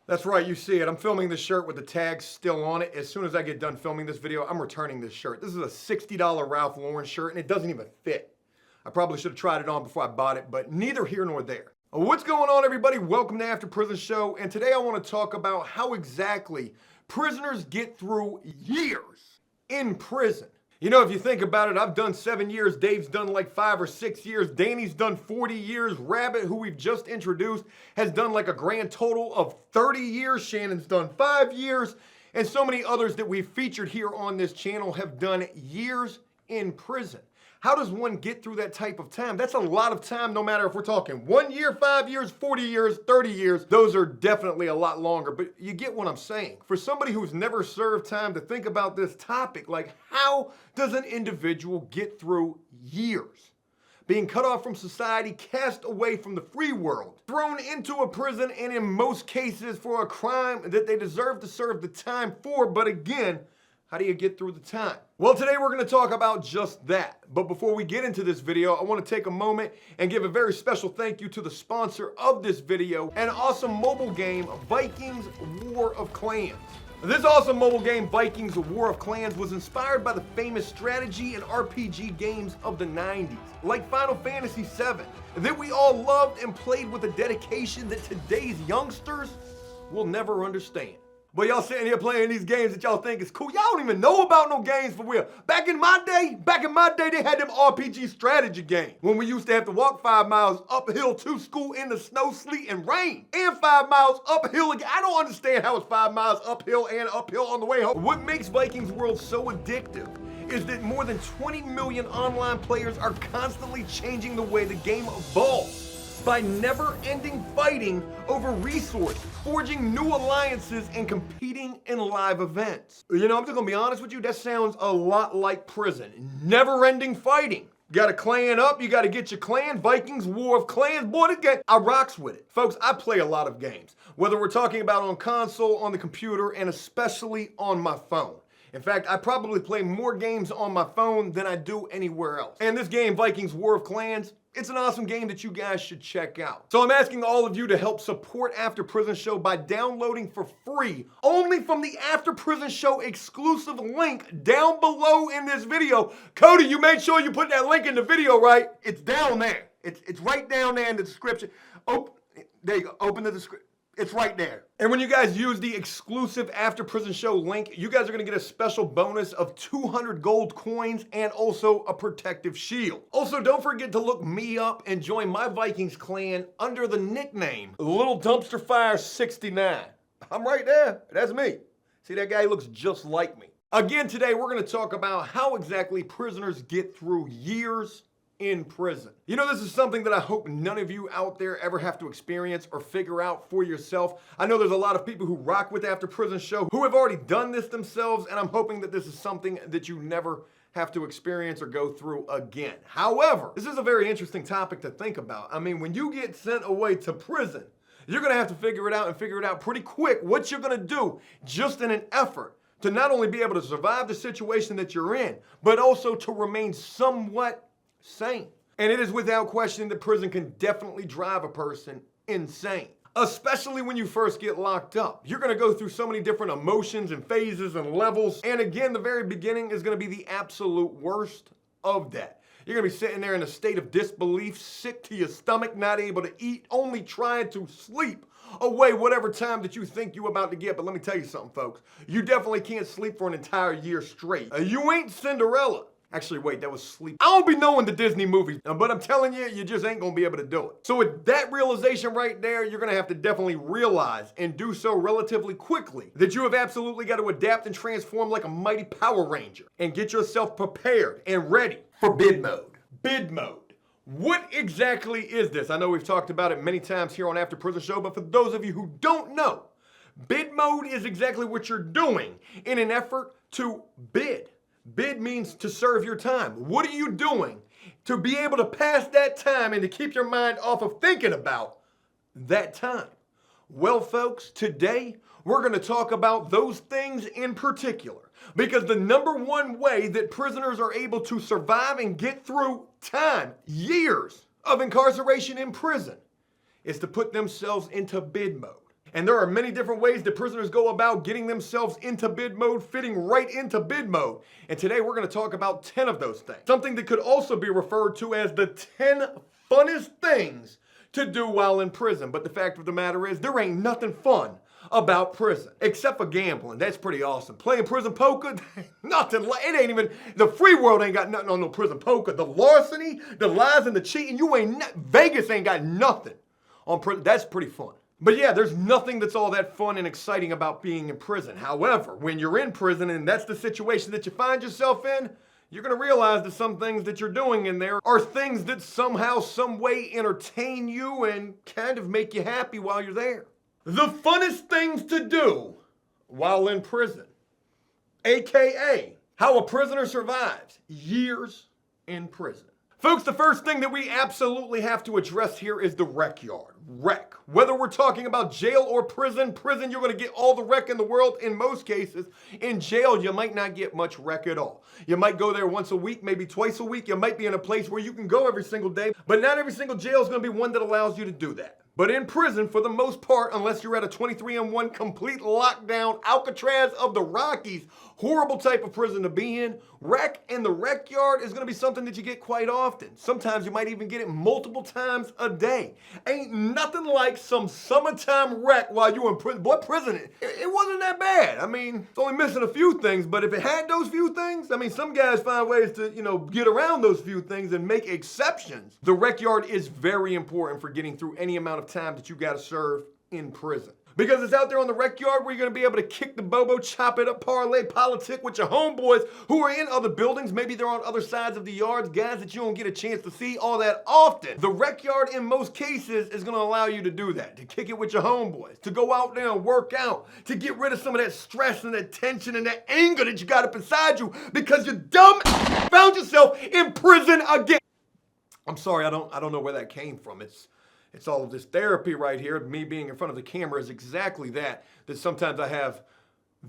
That's right, you see it. I'm filming this shirt with the tag still on it. As soon as I get done filming this video, I'm returning this shirt. This is a $60 Ralph Lauren shirt, and it doesn't even fit. I probably should have tried it on before I bought it, but neither here nor there. What's going on, everybody? Welcome to After Prison Show, and today I want to talk about how exactly prisoners get through years in prison. You know, if you think about it, I've done 7 years, Dave's done like 5 or 6 years, Danny's done 40 years, Rabbit, who we've just introduced, has done like a grand total of 30 years, Shannon's done 5 years, and so many others that we've featured here on this channel have done years in prison. How does one get through that type of time? That's a lot of time, no matter if we're talking 1 year, 5 years, 40 years, 30 years. Those are definitely a lot longer, but you get what I'm saying. For somebody who's never served time to think about this topic, like how does an individual get through years? Being cut off from society, cast away from the free world, thrown into a prison, and in most cases for a crime that they deserve to serve the time for, but again, how do you get through the time? Well, today we're going to talk about just that. But before we get into this video, I want to take a moment and give a very special thank you to the sponsor of this video, an awesome mobile game, Vikings War of Clans. This awesome mobile game, Vikings War of Clans, was inspired by the famous strategy and RPG games of the 90s, like Final Fantasy VII, that we all loved and played with a dedication that today's youngsters will never understand. But y'all sitting here playing these games that y'all think is cool. Y'all don't even know about no games for real. Back in my day, they had them RPG strategy games when we used to have to walk 5 miles uphill to school in the snow, sleet, and rain. And 5 miles uphill again. I don't understand how it's 5 miles uphill and uphill on the way home. What makes Vikings World so addictive is that more than 20 million online players are constantly changing the way the game evolves by never-ending fighting over resources, forging new alliances, and competing in live events. You know, I'm just gonna be honest with you, that sounds a lot like prison. Never-ending fighting. You gotta clan up, you gotta get your clan. Vikings, War of Clans, boy, this game, I rocks with it. Folks, I play a lot of games, whether we're talking about on console, on the computer, and especially on my phone. In fact, I probably play more games on my phone than I do anywhere else. And this game, Vikings War of Clans, it's an awesome game that you guys should check out. So I'm asking all of you to help support After Prison Show by downloading for free, only from the After Prison Show exclusive link down below in this video. Cody, you made sure you put that link in the video, right? It's down there. It's right down there in the description. Oh, there you go. Open the description. It's right there. And when you guys use the exclusive After Prison Show link, you guys are gonna get a special bonus of 200 gold coins and also a protective shield. Also, don't forget to look me up and join my Vikings clan under the nickname Lil Dumpster Fire 69. I'm right there. That's me. See that guy? He looks just like me. Again, today we're gonna talk about how exactly prisoners get through years in prison. You know, this is something that I hope none of you out there ever have to experience or figure out for yourself. I know there's a lot of people who rock with After Prison Show who have already done this themselves, and I'm hoping that this is something that you never have to experience or go through again. However, this is a very interesting topic to think about. I mean, when you get sent away to prison, you're gonna have to figure it out and figure it out pretty quick what you're gonna do just in an effort to not only be able to survive the situation that you're in, but also to remain somewhat sane. And it is without question that prison can definitely drive a person insane, especially when you first get locked up. You're gonna go through so many different emotions and phases and levels. And again, the very beginning is gonna be the absolute worst of that. You're gonna be sitting there in a state of disbelief, sick to your stomach, not able to eat, only trying to sleep away whatever time that you think you're about to get. But let me tell you something, folks. You definitely can't sleep for an entire year straight. You ain't Cinderella. Actually, wait, that was sleep. I don't be knowing the Disney movies, but I'm telling you, you just ain't gonna be able to do it. So with that realization right there, you're gonna have to definitely realize and do so relatively quickly that you have absolutely got to adapt and transform like a mighty Power Ranger and get yourself prepared and ready for bid mode. Bid mode. What exactly is this? I know we've talked about it many times here on After Prison Show, but for those of you who don't know, bid mode is exactly what you're doing in an effort to bid. Bid means to serve your time. What are you doing to be able to pass that time and to keep your mind off of thinking about that time? Well, folks, today we're going to talk about those things in particular because the number one way that prisoners are able to survive and get through time, years of incarceration in prison, is to put themselves into bid mode. And there are many different ways that prisoners go about getting themselves into bid mode, fitting right into bid mode. And today we're going to talk about 10 of those things. Something that could also be referred to as the 10 funnest things to do while in prison. But the fact of the matter is, there ain't nothing fun about prison, except for gambling. That's pretty awesome. Playing prison poker, nothing like it. Ain't even the free world ain't got nothing on no prison poker. The larceny, the lies, and the cheating, Vegas ain't got nothing on prison. That's pretty fun. But yeah, there's nothing that's all that fun and exciting about being in prison. However, when you're in prison and that's the situation that you find yourself in, you're going to realize that some things that you're doing in there are things that somehow, some way entertain you and kind of make you happy while you're there. The funnest things to do while in prison, AKA how a prisoner survives years in prison. Folks, the first thing that we absolutely have to address here is the rec yard. Rec. Whether we're talking about jail or prison, you're going to get all the rec in the world in most cases. In jail, you might not get much rec at all. You might go there once a week, maybe twice a week. You might be in a place where you can go every single day, but not every single jail is going to be one that allows you to do that. But in prison, for the most part, unless you're at a 23-in-1 complete lockdown, Alcatraz of the Rockies, horrible type of prison to be in, rec in the rec yard is going to be something that you get quite often. Sometimes you might even get it multiple times a day. Ain't nothing like some summertime rec while you're in prison. Boy, prison, it wasn't that bad. I mean, it's only missing a few things, but if it had those few things, I mean, some guys find ways to, get around those few things and make exceptions. The rec yard is very important for getting through any amount of time that you got to serve in prison. Because it's out there on the rec yard where you're going to be able to kick the bobo, chop it up, parlay, politic with your homeboys who are in other buildings. Maybe they're on other sides of the yards, guys that you don't get a chance to see all that often. The rec yard in most cases is going to allow you to do that, to kick it with your homeboys, to go out there and work out, to get rid of some of that stress and that tension and that anger that you got up inside you because you dumb found yourself in prison again. I'm sorry, I don't know where that came from. It's all of this therapy right here. Me being in front of the camera is exactly that sometimes I have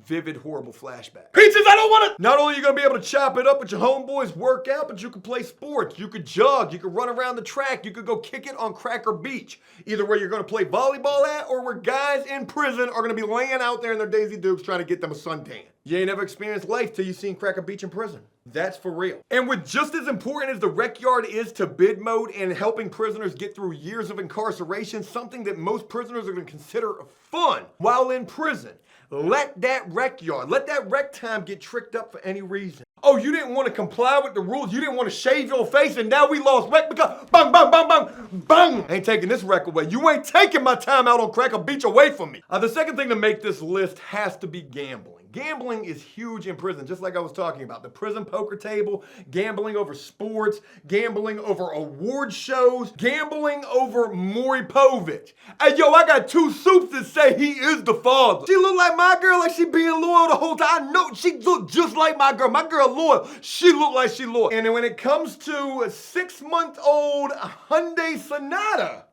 vivid, horrible flashbacks. Peaches, I don't want to! Not only are you going to be able to chop it up with your homeboys, work out, but you can play sports. You could jog. You could run around the track. You could go kick it on Cracker Beach. Either where you're going to play volleyball at or where guys in prison are going to be laying out there in their Daisy Dukes trying to get them a suntan. You ain't never experienced life till you seen Cracker Beach in prison. That's for real. And with just as important as the rec yard is to bid mode and helping prisoners get through years of incarceration, something that most prisoners are going to consider fun while in prison. Let that rec yard, let that rec time get tricked up for any reason. Oh, you didn't want to comply with the rules. You didn't want to shave your face, and now we lost rec because bang, bang, bang, bang, bang. Ain't taking this rec away. You ain't taking my time out on Cracker Beach away from me. The second thing to make this list has to be gambling. Gambling is huge in prison, just like I was talking about. The prison poker table, gambling over sports, gambling over award shows, gambling over Maury Povich. Hey, yo, I got two soups that say he is the father. She look like my girl, like she being loyal the whole time. I know she look just like my girl. My girl loyal. She look like she loyal. And when it comes to a 6-month-old Hyundai Sonata,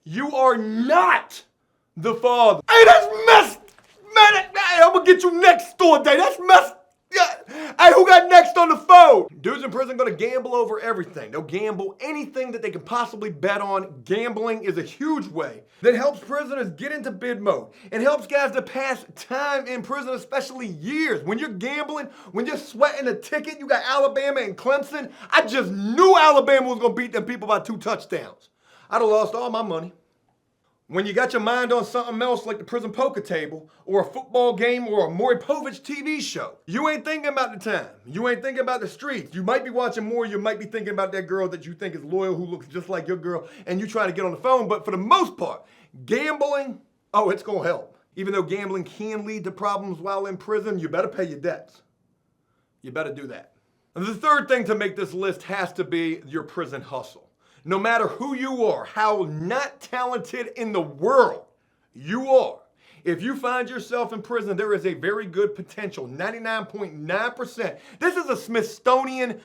you are not the father. Hey, that's messed. Man, I'm gonna get you next store day. That's messed. Yeah. Hey, who got next on the phone? Dudes in prison gonna gamble over everything. They'll gamble anything that they can possibly bet on. Gambling is a huge way that helps prisoners get into bid mode. It helps guys to pass time in prison, especially years. When you're gambling, when you're sweating a ticket, you got Alabama and Clemson. I just knew Alabama was gonna beat them people by 2 touchdowns. I'd have lost all my money. When you got your mind on something else like the prison poker table or a football game or a Maury Povich TV show, you ain't thinking about the time. You ain't thinking about the streets. You might be watching more. You might be thinking about that girl that you think is loyal who looks just like your girl and you trying to get on the phone. But for the most part, gambling, oh, it's going to help. Even though gambling can lead to problems while in prison, you better pay your debts. You better do that. And the third thing to make this list has to be your prison hustle. No matter who you are, how not talented in the world you are, if you find yourself in prison, there is a very good potential, 99.9%. This is a Smithsonian,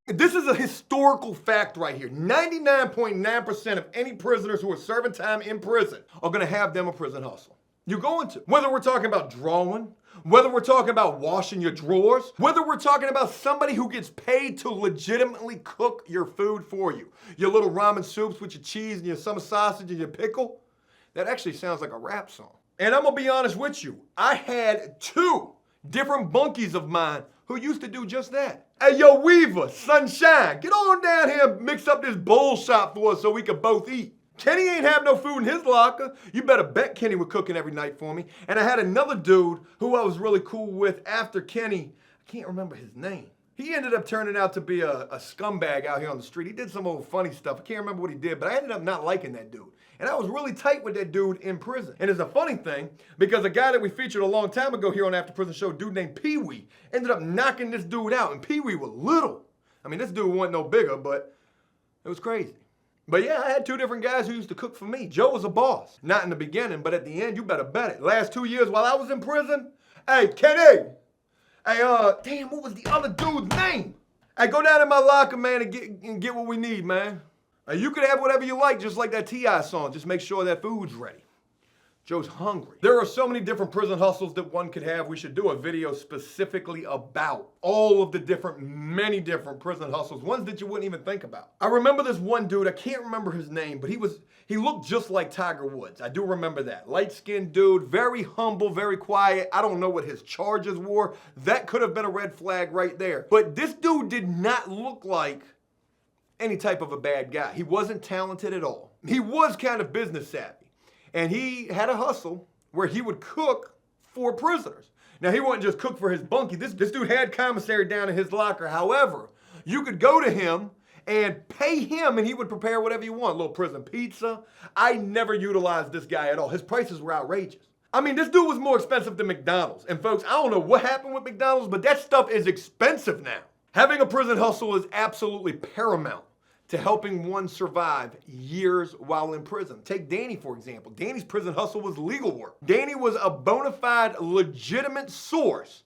this is a historical fact right here. 99.9% of any prisoners who are serving time in prison are gonna have them a prison hustle. You're going to. Whether we're talking about drawing, whether we're talking about washing your drawers, whether we're talking about somebody who gets paid to legitimately cook your food for you. Your little ramen soups with your cheese and your summer sausage and your pickle. That actually sounds like a rap song. And I'm gonna be honest with you, I had 2 different bunkies of mine who used to do just that. Hey, yo, Weaver, Sunshine, get on down here and mix up this bowl shop for us so we can both eat. Kenny ain't have no food in his locker. You better bet Kenny was cooking every night for me. And I had another dude who I was really cool with after Kenny. I can't remember his name. He ended up turning out to be a scumbag out here on the street. He did some old funny stuff. I can't remember what he did, but I ended up not liking that dude. And I was really tight with that dude in prison. And it's a funny thing, because a guy that we featured a long time ago here on After Prison Show, a dude named Pee Wee, ended up knocking this dude out. And Pee Wee was little. I mean, this dude wasn't no bigger, but it was crazy. But yeah, I had 2 different guys who used to cook for me. Joe was a boss. Not in the beginning, but at the end, you better bet it. Last 2 years while I was in prison, hey, Kenny! Hey, damn, what was the other dude's name? Hey, go down in my locker, man, and get what we need, man. You can have whatever you like, just like that T.I. song. Just make sure that food's ready. Joe's hungry. There are so many different prison hustles that one could have. We should do a video specifically about all of the many different prison hustles, ones that you wouldn't even think about. I remember this one dude, I can't remember his name, but he looked just like Tiger Woods. I do remember that. Light-skinned dude, very humble, very quiet. I don't know what his charges were. That could have been a red flag right there. But this dude did not look like any type of a bad guy. He wasn't talented at all. He was kind of business savvy. And he had a hustle where he would cook for prisoners. Now, he wouldn't just cook for his bunkie. This dude had commissary down in his locker. However, you could go to him and pay him, and he would prepare whatever you want. A little prison pizza. I never utilized this guy at all. His prices were outrageous. I mean, this dude was more expensive than McDonald's. And folks, I don't know what happened with McDonald's, but that stuff is expensive now. Having a prison hustle is absolutely paramount to helping one survive years while in prison. Take Danny, for example. Danny's prison hustle was legal work. Danny was a bona fide, legitimate source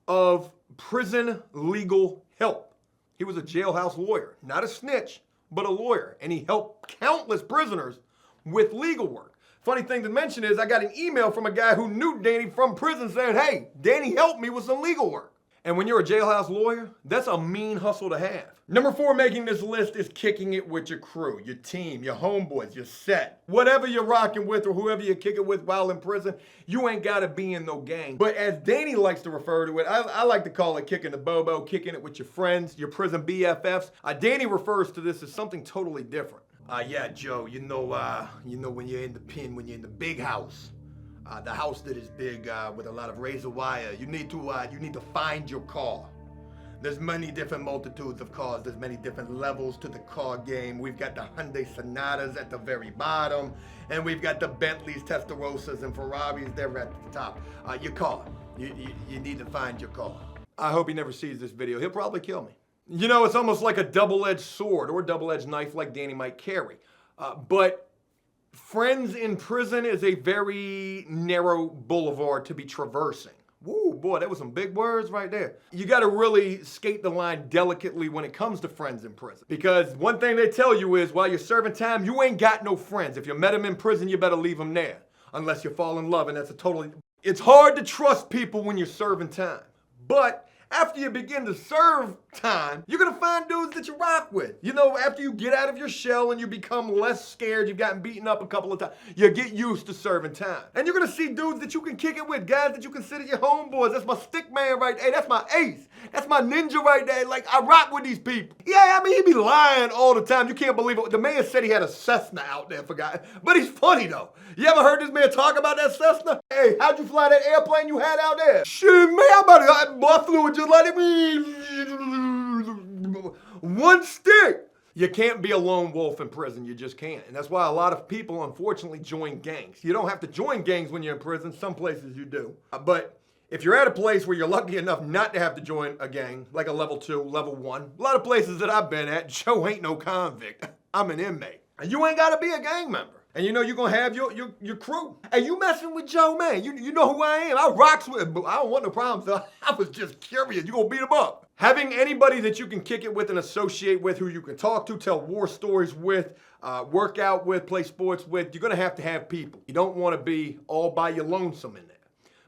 of prison legal help. He was a jailhouse lawyer, not a snitch, but a lawyer. And he helped countless prisoners with legal work. Funny thing to mention is I got an email from a guy who knew Danny from prison saying, hey, Danny helped me with some legal work. And when you're a jailhouse lawyer, that's a mean hustle to have. Number 4 making this list is kicking it with your crew, your team, your homeboys, your set. Whatever you're rocking with or whoever you kick it with while in prison, you ain't gotta be in no gang. But as Danny likes to refer to it, I like to call it kicking the bobo, kicking it with your friends, your prison BFFs. Danny refers to this as something totally different. Yeah, Joe, you know when you're in the pen, when you're in the big house. The house that is big with a lot of razor wire. You need to find your car. There's many different multitudes of cars. There's many different levels to the car game. We've got the Hyundai Sonatas at the very bottom, and we've got the Bentleys, Testarossas, and Ferraris. They're at the top. Your car. You need to find your car. I hope he never sees this video. He'll probably kill me. You know, it's almost like a double-edged sword or a double-edged knife like Danny might carry. But friends in prison is a very narrow boulevard to be traversing. Woo, boy, that was some big words right there. You gotta really skate the line delicately when it comes to friends in prison. Because one thing they tell you is while you're serving time, you ain't got no friends. If you met them in prison, you better leave them there. Unless you fall in love, and that's it's hard to trust people when you're serving time. But after you begin to serve time, you're gonna find dudes that you rock with. You know, after you get out of your shell and you become less scared, you've gotten beaten up a couple of times, you get used to serving time. And you're gonna see dudes that you can kick it with, guys that you consider your homeboys. That's my stick man right there. Hey, that's my ace. That's my ninja right there. Like, I rock with these people. Yeah, I mean, he be lying all the time. You can't believe it. The man said he had a Cessna out there, forgot. But he's funny, though. You ever heard this man talk about that Cessna? Hey, how'd you fly that airplane you had out there? Shit, man, I flew it just like it. One stick. You can't be a lone wolf in prison. You just can't. And that's why a lot of people, unfortunately, join gangs. You don't have to join gangs when you're in prison. Some places you do. But if you're at a place where you're lucky enough not to have to join a gang, like a level 2, level 1, a lot of places that I've been at, Joe ain't no convict. I'm an inmate. And you ain't got to be a gang member. And you know you're gonna have your crew. Hey, you messing with Joe, man. You know who I am. I rocks with him, but I don't want no problems. So I was just curious. You gonna beat him up. Having anybody that you can kick it with and associate with, who you can talk to, tell war stories with, work out with, play sports with, you're gonna have to have people. You don't wanna be all by your lonesome in there,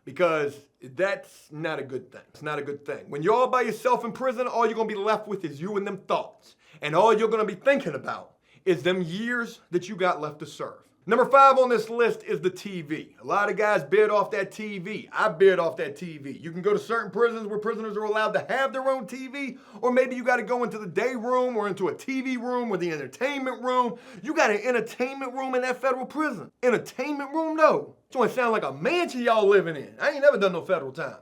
because that's not a good thing. It's not a good thing. When you're all by yourself in prison, all you're gonna be left with is you and them thoughts. And all you're gonna be thinking about is them years that you got left to serve. Number 5 on this list is the TV. A lot of guys bid off that TV. I bid off that TV. You can go to certain prisons where prisoners are allowed to have their own TV, or maybe you got to go into the day room or into a TV room or the entertainment room. You got an entertainment room in that federal prison. Entertainment room, though. It's gonna sound like a mansion y'all living in. I ain't never done no federal time.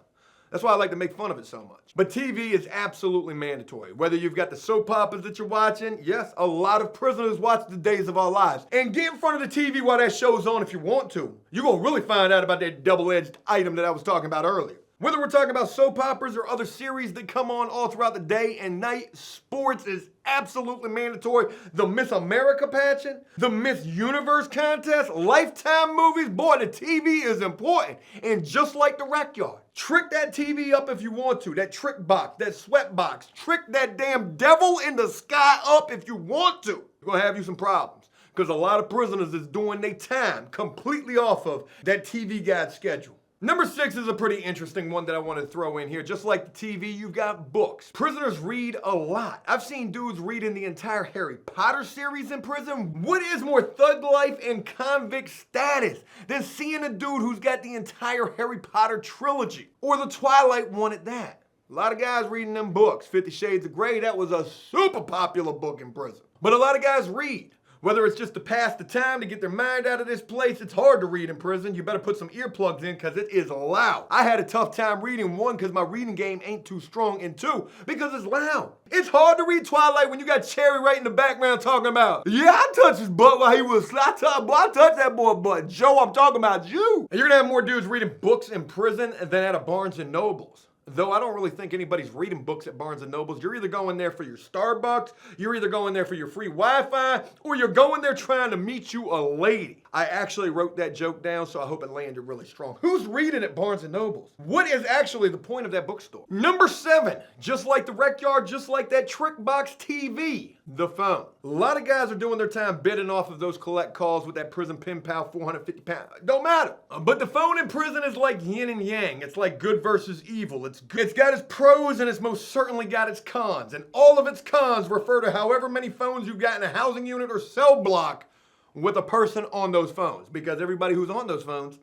That's why I like to make fun of it so much. But TV is absolutely mandatory. Whether you've got the soap operas that you're watching, yes, a lot of prisoners watch The Days of Our Lives. And get in front of the TV while that show's on if you want to. You're gonna really find out about that double-edged item that I was talking about earlier. Whether we're talking about soap operas or other series that come on all throughout the day and night, sports is absolutely mandatory. The Miss America pageant, the Miss Universe contest, Lifetime movies, boy, the TV is important. And just like the rec yard, trick that TV up if you want to. That trick box, that sweat box, trick that damn devil in the sky up if you want to. You're gonna have you some problems, because a lot of prisoners is doing their time completely off of that TV guide schedule. Number 6 is a pretty interesting one that I want to throw in here. Just like the TV, you've got books. Prisoners read a lot. I've seen dudes reading the entire Harry Potter series in prison. What is more thug life and convict status than seeing a dude who's got the entire Harry Potter trilogy? Or the Twilight one at that. A lot of guys reading them books. 50 Shades of Grey, that was a super popular book in prison. But a lot of guys read. Whether it's just to pass the time, to get their mind out of this place, it's hard to read in prison. You better put some earplugs in, because it is loud. I had a tough time reading, 1, because my reading game ain't too strong, and 2, because it's loud. It's hard to read Twilight when you got Cherry right in the background talking about, yeah, I touched his butt while he was, I touched that boy butt. Joe, I'm talking about you. And you're gonna have more dudes reading books in prison than at a Barnes and Nobles. Though I don't really think anybody's reading books at Barnes & Nobles. You're either going there for your Starbucks, you're either going there for your free Wi-Fi, or you're going there trying to meet you a lady. I actually wrote that joke down, so I hope it landed really strong. Who's reading at Barnes & Nobles? What is actually the point of that bookstore? Number 7, just like the rec yard, just like that trick box TV, the phone. A lot of guys are doing their time bidding off of those collect calls with that prison pen pal 450 pounds. Don't matter. But the phone in prison is like yin and yang. It's like good versus evil. It's got its pros and it's most certainly got its cons. And all of its cons refer to however many phones you've got in a housing unit or cell block with a person on those phones. Because everybody who's on those phones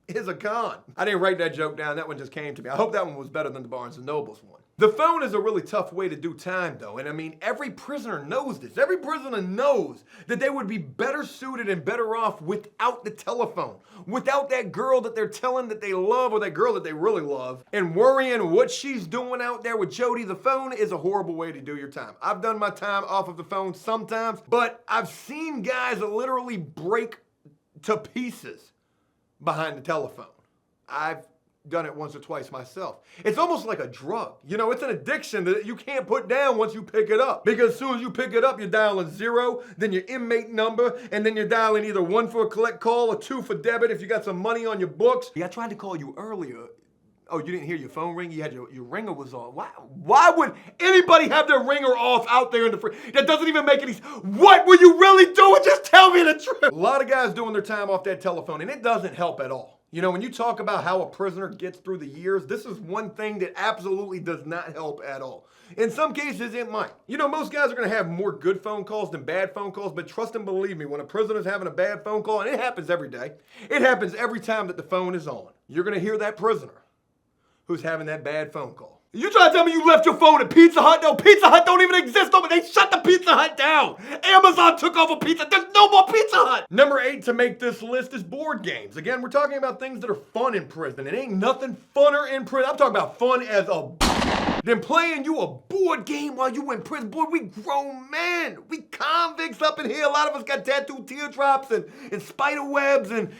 is a con. I didn't write that joke down. That one just came to me. I hope that one was better than the Barnes & Nobles one. The phone is a really tough way to do time, though. And I mean, every prisoner knows this. Every prisoner knows that they would be better suited and better off without the telephone, without that girl that they're telling that they love, or that girl that they really love, and worrying what she's doing out there with Jody. The phone is a horrible way to do your time. I've done my time off of the phone sometimes, but I've seen guys literally break to pieces behind the telephone. I've done it once or twice myself. It's almost like a drug. You know, it's an addiction that you can't put down once you pick it up. Because as soon as you pick it up, you're dialing 0, then your inmate number, and then you're dialing either 1 for a collect call or 2 for debit if you got some money on your books. Yeah, I tried to call you earlier. Oh, you didn't hear your phone ring? You had your ringer was on. Why would anybody have their ringer off out there in the free? That doesn't even make any sense. What were you really doing? Just tell me the truth. A lot of guys doing their time off that telephone, and it doesn't help at all. You know, when you talk about how a prisoner gets through the years, this is one thing that absolutely does not help at all. In some cases, it might. You know, most guys are going to have more good phone calls than bad phone calls, but trust and believe me, when a prisoner's having a bad phone call, and it happens every day, it happens every time that the phone is on, you're going to hear that prisoner who's having that bad phone call. You trying to tell me you left your phone at Pizza Hut? No, Pizza Hut don't even exist. No, but they shut the Pizza Hut down. Amazon took over pizza. There's no more Pizza Hut. Number 8 to make this list is board games. Again, we're talking about things that are fun in prison. It ain't nothing funner in prison. I'm talking about fun as a than playing you a board game while you in prison. Boy, we grown men. We convicts up in here. A lot of us got tattooed teardrops and spider webs and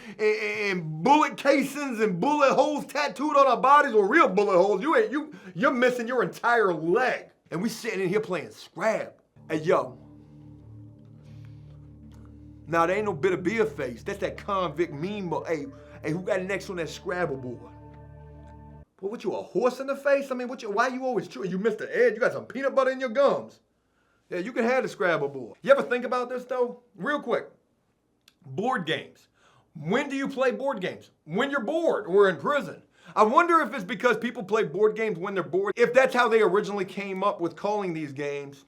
bullet casings and bullet holes tattooed on our bodies, or real bullet holes. You're missing your entire leg. And we sitting in here playing Scrab. Hey, yo. Nah, there ain't no bitter beer face. That's that convict meme. Hey, who got next on that Scrabble board? Boy, what you, a horse in the face? I mean, why you always chewing? You missed the edge. You got some peanut butter in your gums. Yeah, you can have the Scrabble board. You ever think about this, though? Real quick. Board games. When do you play board games? When you're bored or in prison. I wonder if it's because people play board games when they're bored. If that's how they originally came up with calling these games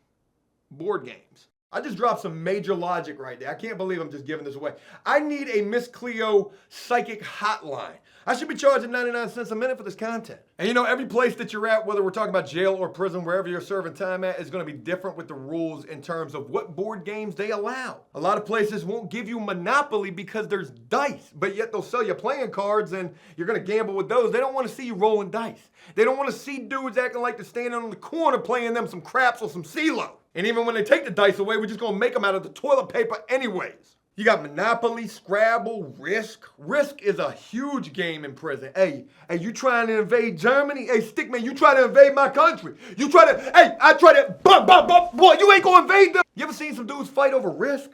board games. I just dropped some major logic right there. I can't believe I'm just giving this away. I need a Miss Cleo psychic hotline. I should be charging 99 cents a minute for this content. And you know, every place that you're at, whether we're talking about jail or prison, wherever you're serving time at, is going to be different with the rules in terms of what board games they allow. A lot of places won't give you Monopoly because there's dice, but yet they'll sell you playing cards and you're going to gamble with those. They don't want to see you rolling dice. They don't want to see dudes acting like they're standing on the corner playing them some craps or some CeeLo. And even when they take the dice away, we're just going to make them out of the toilet paper anyways. You got Monopoly, Scrabble, Risk. Risk is a huge game in prison. Hey, you trying to invade Germany? Hey, Stickman, you trying to invade my country? You try to, I try to, boy, you ain't gonna invade them. You ever seen some dudes fight over Risk?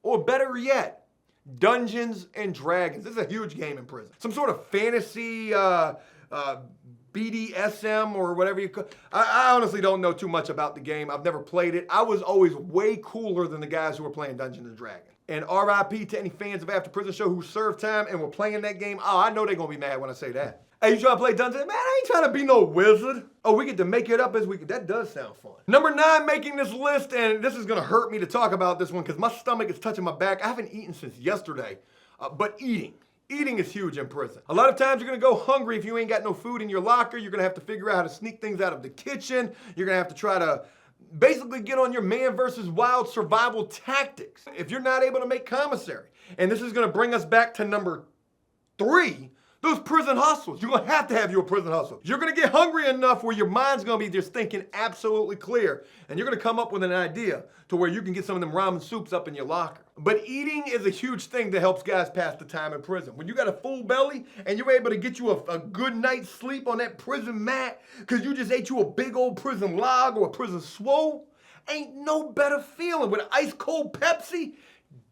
Or better yet, Dungeons and Dragons. This is a huge game in prison. Some sort of fantasy, BDSM or whatever you call it. I honestly don't know too much about the game. I've never played it. I was always way cooler than the guys who were playing Dungeons and Dragons. And RIP to any fans of After Prison Show who served time and were playing that game. Oh, I know they're going to be mad when I say that. Hey, you trying to play Dungeons? Man, I ain't trying to be no wizard. Oh, we get to make it up as we can. That does sound fun. Number 9 making this list, and this is going to hurt me to talk about this one because my stomach is touching my back. I haven't eaten since yesterday, but eating is huge in prison. A lot of times you're gonna go hungry if you ain't got no food in your locker. You're gonna have to figure out how to sneak things out of the kitchen. You're gonna have to try to basically get on your man versus wild survival tactics if you're not able to make commissary. And this is gonna bring us back to number 3, those prison hustles. You're gonna have to have your prison hustle. You're gonna get hungry enough where your mind's gonna be just thinking absolutely clear, and you're gonna come up with an idea to where you can get some of them ramen soups up in your locker. But eating is a huge thing that helps guys pass the time in prison. When you got a full belly and you're able to get you a good night's sleep on that prison mat because you just ate you a big old prison log or a prison swole, ain't no better feeling with an ice cold Pepsi.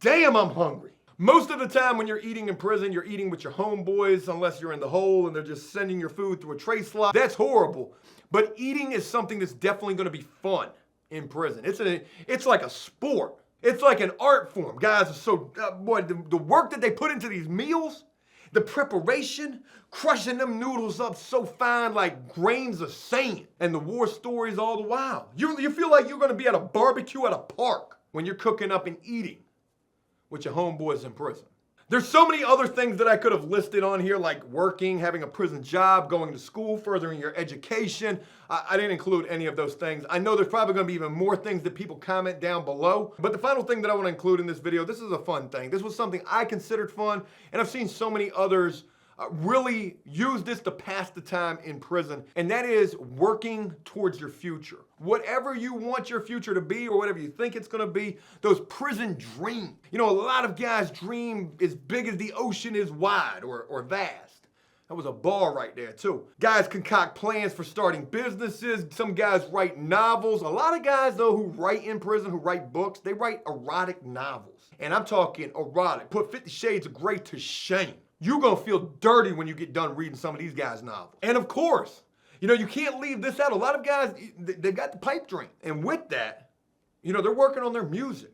Damn, I'm hungry. Most of the time when you're eating in prison, you're eating with your homeboys unless you're in the hole and they're just sending your food through a tray slot. That's horrible. But eating is something that's definitely going to be fun in prison. It's like a sport. It's like an art form. Guys are so, boy, the work that they put into these meals, the preparation, crushing them noodles up so fine like grains of sand, and the war stories all the while. You feel like you're going to be at a barbecue at a park when you're cooking up and eating with your homeboys in prison. There's so many other things that I could have listed on here, like working, having a prison job, going to school, furthering your education. I didn't include any of those things. I know there's probably gonna be even more things that people comment down below. But the final thing that I wanna include in this video, this is a fun thing. This was something I considered fun, and I've seen so many others really use this to pass the time in prison, and that is working towards your future. Whatever you want your future to be or whatever you think it's gonna be, those prison dreams. You know, a lot of guys dream as big as the ocean is wide or vast. That was a bar right there too. Guys concoct plans for starting businesses. Some guys write novels. A lot of guys though who write in prison, who write books, they write erotic novels. And I'm talking erotic. Put 50 Shades of Grey to shame. You're gonna feel dirty when you get done reading some of these guys' novels. And of course, you know, you can't leave this out. A lot of guys, they've got the pipe dream. And with that, you know, they're working on their music.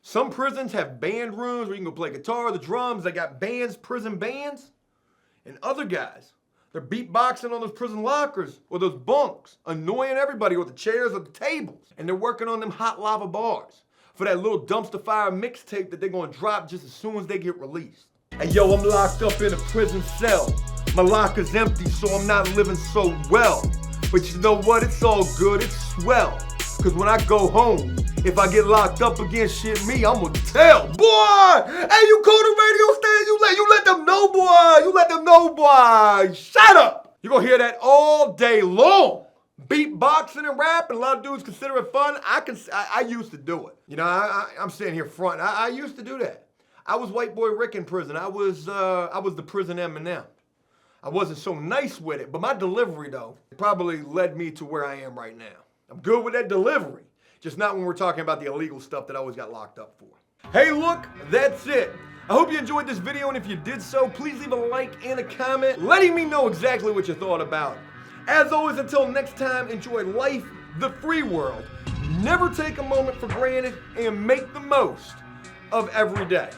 Some prisons have band rooms where you can go play guitar, the drums. They got bands, prison bands. And other guys, they're beatboxing on those prison lockers or those bunks, annoying everybody with the chairs or the tables. And they're working on them hot lava bars for that Lil Dumpster Fire mixtape that they're gonna drop just as soon as they get released. Hey yo, I'm locked up in a prison cell. My locker's empty, so I'm not living so well. But you know what? It's all good, it's swell. Cause when I go home, if I get locked up again, shit me, I'ma tell. Boy! Hey, you call the radio station, you let them know, boy! You let them know, boy! Shut up! You're gonna hear that all day long. Beatboxing and rapping, a lot of dudes consider it fun. I used to do it. You know, I'm sitting here front. I used to do that. I was white boy Rick in prison. I was the prison Eminem. I wasn't so nice with it, but my delivery though probably led me to where I am right now. I'm good with that delivery, just not when we're talking about the illegal stuff that I always got locked up for. Hey, look, that's it. I hope you enjoyed this video, and if you did so, please leave a like and a comment letting me know exactly what you thought about it. As always, until next time, enjoy life, the free world. Never take a moment for granted, and make the most of every day.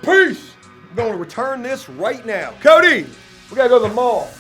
Peace! I'm going to return this right now. Cody, we gotta go to the mall.